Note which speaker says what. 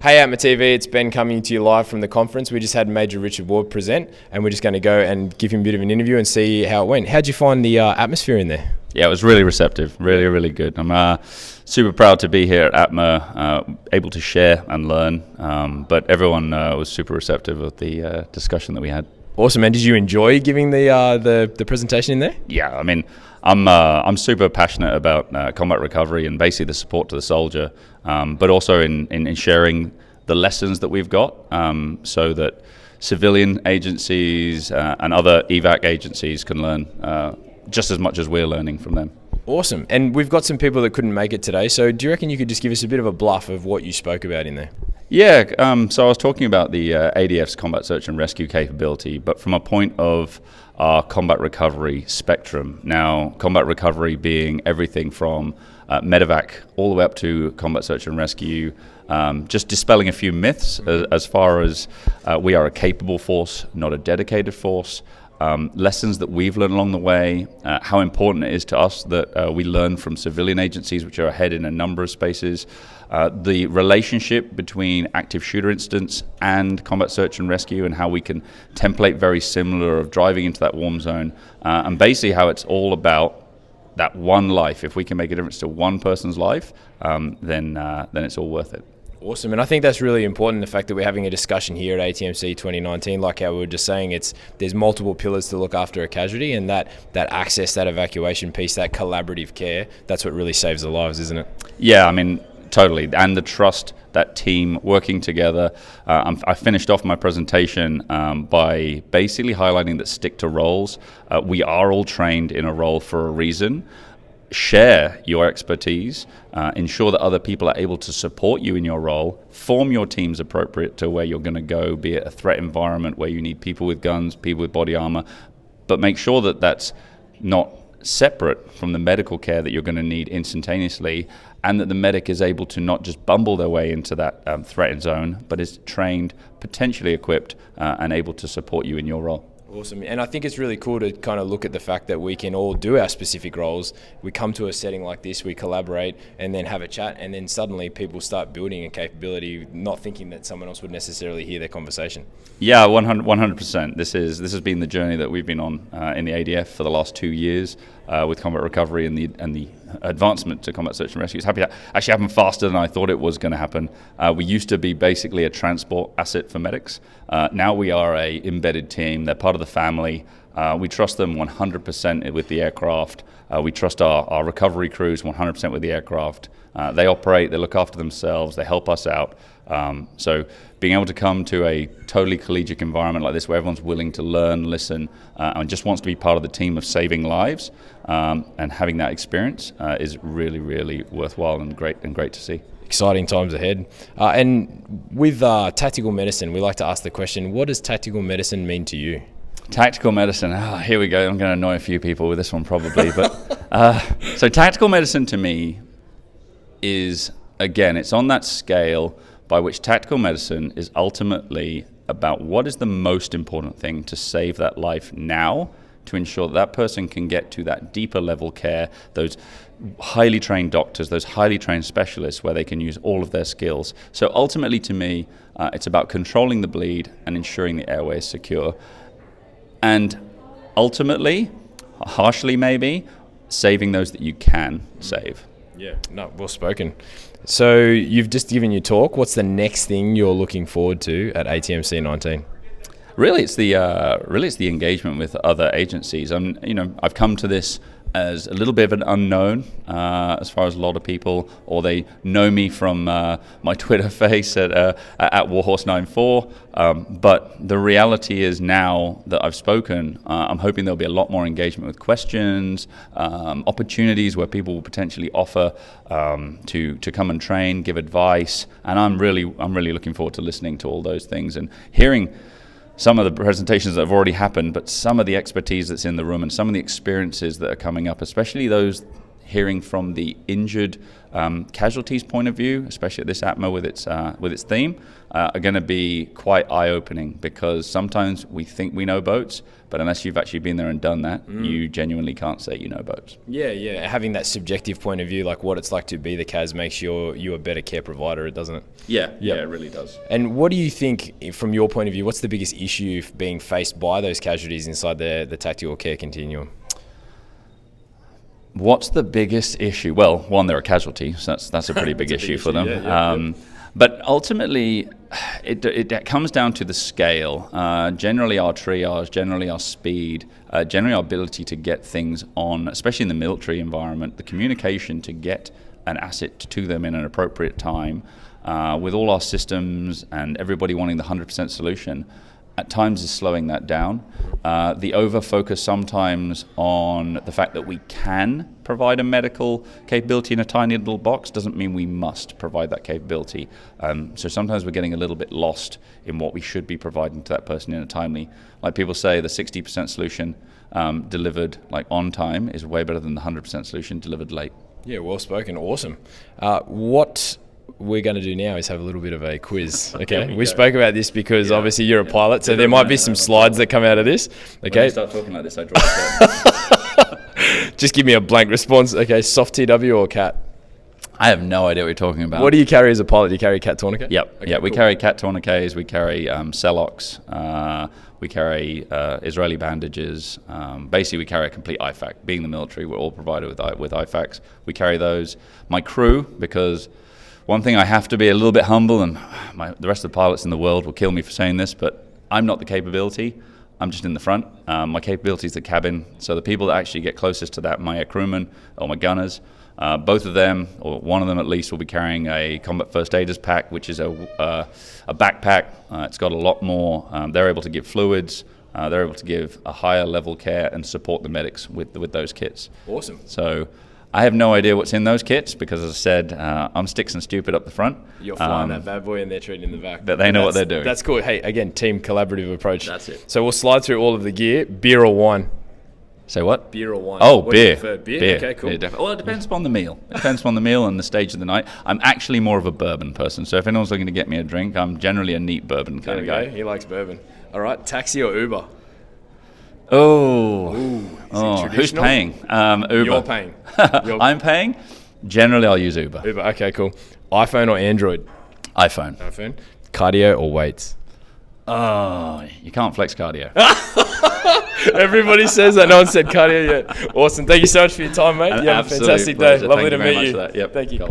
Speaker 1: Hey ATMA TV, it's Ben coming to you live from the conference. We just had MAJ Richard Ward present, and we're just going to go and give him a bit of an interview and see how it went. How'd you find the atmosphere in there?
Speaker 2: Yeah, it was really receptive, really good. I'm super proud to be here at ATMA, able to share and learn, but everyone was super receptive of the discussion that we had.
Speaker 1: Awesome, and did you enjoy giving the presentation in there?
Speaker 2: Yeah, I mean, I'm super passionate about combat recovery and basically the support to the soldier, but also in sharing the lessons that we've got, so that civilian agencies and other evac agencies can learn just as much as we're learning from them.
Speaker 1: Awesome, and we've got some people that couldn't make it today, so do you reckon you could just give us a bit of a bluff of what you spoke about in there?
Speaker 2: Yeah, so I was talking about the ADF's combat search and rescue capability, but from a point of our combat recovery spectrum. Now, combat recovery being everything from medevac all the way up to combat search and rescue, just dispelling a few myths as far as we are a capable force, not a dedicated force. Lessons that we've learned along the way, how important it is to us that we learn from civilian agencies which are ahead in a number of spaces, the relationship between active shooter incidents and combat search and rescue, and how we can template very similar of driving into that warm zone, and basically how it's all about that one life. If we can make a difference to one person's life, then it's all worth it.
Speaker 1: Awesome, and I think that's really important, the fact that we're having a discussion here at ATMC 2019, like how we were just saying, there's multiple pillars to look after a casualty, and that access, that evacuation piece, that collaborative care, that's what really saves the lives, isn't it?
Speaker 2: Yeah, I mean, totally, and the trust, that team working together. I finished off my presentation by basically highlighting that stick to roles. We are all trained in a role for a reason. Share your expertise, ensure that other people are able to support you in your role, form your teams appropriate to where you're going to go, be it a threat environment where you need people with guns, people with body armor, but make sure that that's not separate from the medical care that you're going to need instantaneously, and that the medic is able to not just bumble their way into that threat zone, but is trained, potentially equipped, and able to support you in your role.
Speaker 1: Awesome, and I think it's really cool to kind of look at the fact that we can all do our specific roles. We come to a setting like this, we collaborate, and then have a chat, and then suddenly people start building a capability, not thinking that someone else would necessarily hear their conversation.
Speaker 2: Yeah, 100%. This has been the journey that we've been on in the ADF for the last 2 years with combat recovery and the advancement to combat search and rescue. It's actually happened faster than I thought it was going to happen. We used to be basically a transport asset for medics. Now we are a embedded team. They're part of the family. We trust them 100% with the aircraft. We trust our recovery crews 100% with the aircraft. They operate, they look after themselves, they help us out. So being able to come to a totally collegiate environment like this, where everyone's willing to learn, listen, and just wants to be part of the team of saving lives, and having that experience is really worthwhile and great to see.
Speaker 1: Exciting times ahead. And with tactical medicine, we like to ask the question, what does tactical medicine mean to you?
Speaker 2: Tactical medicine, here we go. I'm going to annoy a few people with this one probably. But so tactical medicine to me is, again, it's on that scale by which tactical medicine is ultimately about what is the most important thing to save that life now, to ensure that person can get to that deeper level care, those highly trained doctors, those highly trained specialists where they can use all of their skills. So ultimately to me, it's about controlling the bleed and ensuring the airway is secure. And ultimately, harshly maybe, saving those that you can save.
Speaker 1: Yeah, no, well spoken. So you've just given your talk. What's the next thing you're looking forward to at ATMC 19?
Speaker 2: Really, it's the engagement with other agencies. I've come to this as a little bit of an unknown as far as a lot of people, or they know me from my Twitter face at Warhorse94. But the reality is now that I've spoken, I'm hoping there'll be a lot more engagement with questions, opportunities where people will potentially offer to come and train, give advice, and I'm really looking forward to listening to all those things and hearing some of the presentations that have already happened, but some of the expertise that's in the room and some of the experiences that are coming up, especially those hearing from the injured casualties point of view, especially at this ATMA with its theme, are going to be quite eye-opening, because sometimes we think we know boats, but unless you've actually been there and done that, you genuinely can't say you know boats.
Speaker 1: Yeah. Having that subjective point of view, like what it's like to be the CAS, makes you a better care provider, doesn't it?
Speaker 2: Yeah, it really does.
Speaker 1: And what do you think, from your point of view, what's the biggest issue being faced by those casualties inside the tactical care continuum?
Speaker 2: What's the biggest issue? Well, one, they're a casualty, so that's a pretty big issue for them. But ultimately, it comes down to the scale. Generally our triage, generally our speed, generally our ability to get things on, especially in the military environment, the communication to get an asset to them in an appropriate time, with all our systems and everybody wanting the 100% solution, at times is slowing that down. The over-focus sometimes on the fact that we can provide a medical capability in a tiny little box doesn't mean we must provide that capability. So sometimes we're getting a little bit lost in what we should be providing to that person in a timely. Like people say, the 60% solution delivered like on time is way better than the 100% solution delivered late.
Speaker 1: Yeah, well spoken. Awesome. What we're going to do now is have a little bit of a quiz. Okay, we spoke about this because obviously you're a pilot, so there might be some slides that come out of this. Okay,
Speaker 2: when you start talking like this, I draw a curtain.
Speaker 1: Just give me a blank response. Okay, soft TW or CAT?
Speaker 2: I have no idea what you're talking about.
Speaker 1: What do you carry as a pilot? Do you carry CAT tourniquet?
Speaker 2: Yep. Okay, we carry CAT tourniquets. We carry Celox. We carry Israeli bandages. Basically, we carry a complete IFAC. Being the military, we're all provided with IFACs. We carry those. My crew, because one thing I have to be a little bit humble, and the rest of the pilots in the world will kill me for saying this, but I'm not the capability. I'm just in the front. My capability is the cabin. So the people that actually get closest to that, my crewmen or my gunners, both of them, or one of them at least, will be carrying a combat first aiders pack, which is a backpack. It's got a lot more. They're able to give fluids. They're able to give a higher level care and support the medics with those kits.
Speaker 1: Awesome.
Speaker 2: So I have no idea what's in those kits because, as I said, I'm sticks and stupid up the front.
Speaker 1: You're flying that bad boy and they're treating in the back.
Speaker 2: But they know what they're doing.
Speaker 1: That's cool. Hey, again, team collaborative approach.
Speaker 2: That's it.
Speaker 1: So we'll slide through all of the gear. Beer or wine?
Speaker 2: Say what?
Speaker 1: Beer or wine?
Speaker 2: Oh,
Speaker 1: what do you
Speaker 2: beer.
Speaker 1: prefer? Beer? Okay, cool.
Speaker 2: Well, it depends upon the meal. It depends upon the meal and the stage of the night. I'm actually more of a bourbon person. So if anyone's looking to get me a drink, I'm generally a neat bourbon kind of guy.
Speaker 1: He likes bourbon. All right, taxi or Uber?
Speaker 2: Who's paying? Uber.
Speaker 1: You're paying.
Speaker 2: I'm paying. Generally, I'll use Uber.
Speaker 1: Uber. Okay, cool. iPhone or Android?
Speaker 2: iPhone.
Speaker 1: Cardio or weights?
Speaker 2: Oh, you can't flex cardio.
Speaker 1: Everybody says that. No one said cardio yet. Awesome. Thank you so much for your time, mate. You have a fantastic day. Lovely to meet you.
Speaker 2: Thank you.